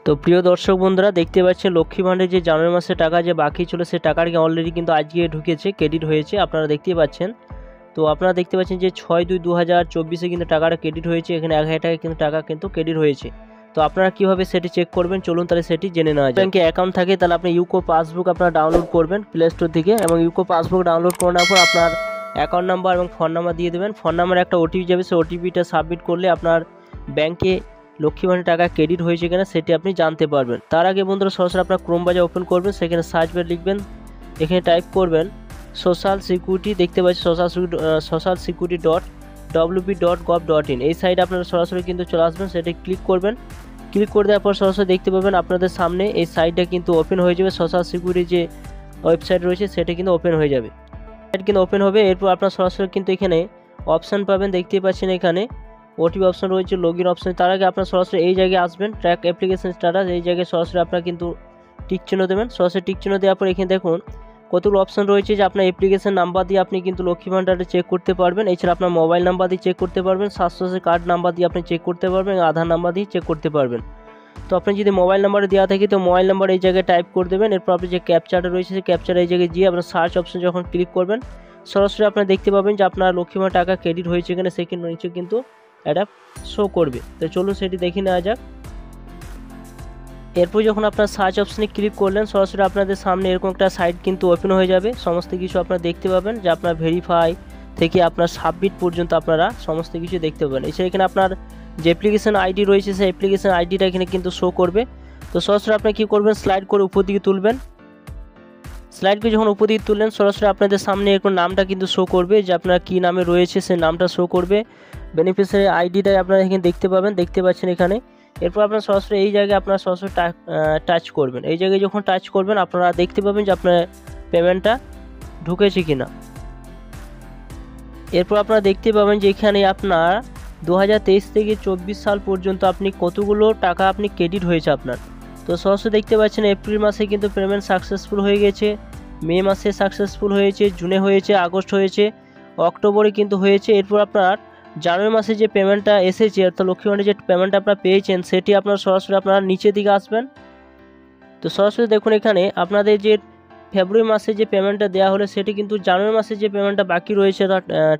তো প্রিয় দর্শক বন্ধুরা দেখতে পাচ্ছেন লক্ষ্মী ভাণ্ডারে যে জানুয়ারি মাসে টাকা যে বাকি ছিল সে টাকাটা অলরেডি কিন্তু আজকে ঢুকেছে, ক্রেডিট হয়েছে, আপনারা দেখতেই পাচ্ছেন। তো আপনারা দেখতে পাচ্ছেন যে 6/2/2024 কিন্তু টাকাটা ক্রেডিট হয়েছে, এখানে 1000 টাকা কিন্তু টাকা কিন্তু ক্রেডিট হয়েছে। তো আপনারা কীভাবে সেটি চেক করবেন চলুন তাহলে সেটি জেনে নেওয়া যায়। ব্যাঙ্কে অ্যাকাউন্ট থাকে তাহলে আপনি ইউকো পাসবুক আপনারা ডাউনলোড করবেন প্লে স্টোর থেকে, এবং ইউকো পাসবুক ডাউনলোড করার পর আপনার অ্যাকাউন্ট নাম্বার এবং ফোন নাম্বার দিয়ে দেবেন। ফোন নাম্বারে একটা ওটিপি যাবে, সেই ওটিপিটা সাবমিট করলে আপনার ব্যাঙ্কে লক্ষ্মী ভাণ্ডারে টাকা ক্রেডিট হয়েছে কিনা সেটি আপনি জানতে পারবেন। তার আগে বন্ধুরা সরাসরি আপনার ক্রোম ব্রাউজার ওপেন করবেন, সেখানে সার্চ বারে লিখবেন, এখানে টাইপ করবেন সোশ্যাল সিকিউরিটি, দেখতে পাচ্ছি সোশ্যাল সিকিউরিটি .wp.gov.in, এই সাইডে আপনারা সরাসরি কিন্তু চলে আসবেন, সেটা ক্লিক করবেন। ক্লিক করে দেওয়ার পর সরাসরি দেখতে পাবেন আপনাদের সামনে এই সাইটটা কিন্তু ওপেন হয়ে যাবে। সোশ্যাল সিকিউরিটি যে ওয়েবসাইট রয়েছে সেটা কিন্তু ওপেন হয়ে যাবে, সাইট কিন্তু ওপেন হবে। এরপর আপনার সরাসরি কিন্তু এখানে অপশান পাবেন, দেখতেই পাচ্ছেন এখানে ওটিপি অপশন রয়েছে, লগইন অপশন। তার আগে আপনার সরাসরি এই জায়গায় আসবেন, ট্র্যাক অ্যাপ্লিকেশন স্ট্যাটাস, এই জায়গায় সরাসরি আপনার কিন্তু টিক চিহ্ন দেবেন। সরাসরি টিক চিহ্ন দেওয়ার পর এখানে দেখুন কতগুলো অপশন রয়েছে যে আপনার অ্যাপ্লিকেশন নাম্বার দিয়ে আপনি কিন্তু লক্ষ্মী ভাণ্ডারে চেক করতে পারবেন। এছাড়া আপনার মোবাইল নাম্বার দিয়ে চেক করতে পারবেন, স্বাস্থ্যসাথী কার্ড নাম্বার দিয়ে আপনি চেক করতে পারবেন, আধার নাম্বার দিয়ে চেক করতে পারবেন। তো আপনি যদি মোবাইল নাম্বারে দেওয়া থাকে তো মোবাইল নাম্বার এই জায়গায় টাইপ করে দেবেন। এরপর আপনি যে ক্যাপচারটা রয়েছে সেই ক্যাপচার এই জায়গায় গিয়ে আপনার সার্চ অপশন যখন ক্লিক করবেন সরাসরি আপনারা দেখতে পাবেন যে আপনার লক্ষ্মী ভাণ্ডার টাকা ক্রেডিট হয়েছে কিনা সেকেন্ড নিচে কিন্তু এটা শো করবে। তো চলুন সেটি দেখে নেওয়া যাক। এরপর যখন আপনার সার্চ অপশানে ক্লিক করলেন সরাসরি আপনাদের সামনে এরকম একটা সাইট কিন্তু ওপেন হয়ে যাবে। সমস্ত কিছু আপনারা দেখতে পাবেন যে আপনার ভেরিফাই থেকে আপনার সাবমিট পর্যন্ত আপনারা সমস্ত কিছু দেখতে পাবেন। এছাড়া এখানে আপনার যে অ্যাপ্লিকেশন আইডি রয়েছে সেই অ্যাপ্লিকেশন আইডিটা এখানে কিন্তু শো করবে। তো সরাসরি আপনি কী করবেন, স্লাইড করে উপর দিকে তুলবেন। স্লাইডকে যখন উপর দিকে তুললেন সরাসরি আপনাদের সামনে এরকম নামটা কিন্তু শো করবে যে আপনার কী নামে রয়েছে সেই নামটা শো করবে। বেনিফিশিয়ারি আইডিটাই আপনারা এখানে দেখতে পাবেন, দেখতে পাচ্ছেন এখানে। এরপর আপনার সরাসরি এই জায়গায় আপনারা সরাসরি টাচ করবেন। এই জায়গায় যখন টাচ করবেন আপনারা দেখতে পাবেন যে আপনার পেমেন্টটা ঢুকেছে কিনা। এরপর আপনারা দেখতে পাবেন যে এখানে আপনার 2023 থেকে 24 সাল পর্যন্ত আপনি কতগুলো টাকা আপনি ক্রেডিট হয়েছে আপনার। তো সরাসরি দেখতে পাচ্ছেন এপ্রিল মাসে কিন্তু পেমেন্ট সাকসেসফুল হয়ে গেছে, মে মাসে সাকসেসফুল হয়েছে, জুনে হয়েছে, আগস্ট হয়েছে, অক্টোবরে কিন্তু হয়েছে। এরপর আপনার জানুয়ারি মাসে যে পেমেন্টটা এসেছে অর্থাৎ লক্ষ্মী ভাণ্ডারে যে পেমেন্টটা আপনারা পেয়েছেন সেটি আপনার সরাসরি আপনারা নিচের দিকে আসবেন। তো সরাসরি দেখুন এখানে আপনাদের যে ফেব্রুয়ারি মাসে যে পেমেন্টটা দেওয়া হলো সেটি কিন্তু জানুয়ারি মাসে যে পেমেন্টটা বাকি রয়েছে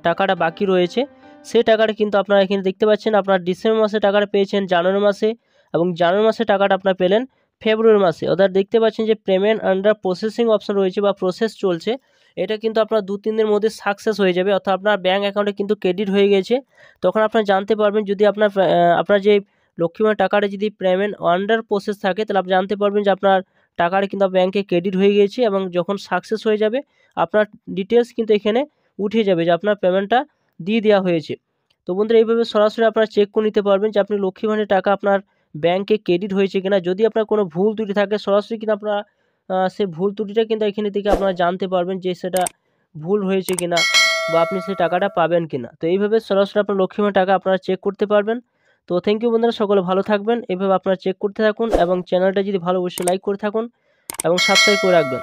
টাকাটা বাকি রয়েছে সেই টাকাটা কিন্তু আপনারা এখানে দেখতে পাচ্ছেন। আপনার ডিসেম্বর মাসে টাকাটা পেয়েছেন জানুয়ারি মাসে, এবং জানুয়ারি মাসে টাকাটা আপনারা পেলেন ফেব্রুয়ারি মাসে। অর্থাৎ দেখতে পাচ্ছেন যে পেমেন্ট আন্ডার প্রসেসিং অপশন রয়েছে বা প্রসেস চলছে, এটা কিন্তু আপনার 2-3 দিনের মধ্যে সাকসেস হয়ে যাবে, অর্থাৎ আপনার ব্যাঙ্ক অ্যাকাউন্টে কিন্তু ক্রেডিট হয়ে গেছে। তখন আপনারা জানতে পারবেন যদি আপনার যে লক্ষ্মী ভাণ্ডার টাকাটা যদি পেমেন্ট আন্ডার প্রসেস থাকে তাহলে আপনি জানতে পারবেন যে আপনার টাকাটা কিন্তু ব্যাঙ্কে ক্রেডিট হয়ে গিয়েছে, এবং যখন সাকসেস হয়ে যাবে আপনার ডিটেলস কিন্তু এখানে উঠে যাবে যে আপনার পেমেন্টটা দিয়ে দেওয়া হয়েছে। তো বন্ধুরা এইভাবে সরাসরি আপনারা চেক করে নিতে পারবেন যে আপনি লক্ষ্মী ভাণ্ডারের টাকা আপনার ব্যাঙ্কে ক্রেডিট হয়েছে কিনা। যদি আপনার কোনো ভুল ত্রুটি থাকে সরাসরি কিন্তু আপনারা সেই ভুল ত্রুটিটা কিন্তু এখানে থেকে আপনারা জানতে পারবেন যে সেটা ভুল হয়েছে কিনা বা আপনি সেই টাকাটা পাবেন কিনা। তো এইভাবে সরাসরি আপনার লক্ষ্মী ভাণ্ডারের টাকা আপনারা চেক করতে পারবেন। তো থ্যাংক ইউ বন্ধুরা, সকলে ভালো থাকবেন, এভাবে আপনারা চেক করতে থাকুন, এবং চ্যানেলটা যদি ভালো অবশ্যই লাইক করে থাকুন এবং সাবস্ক্রাইব করে রাখবেন।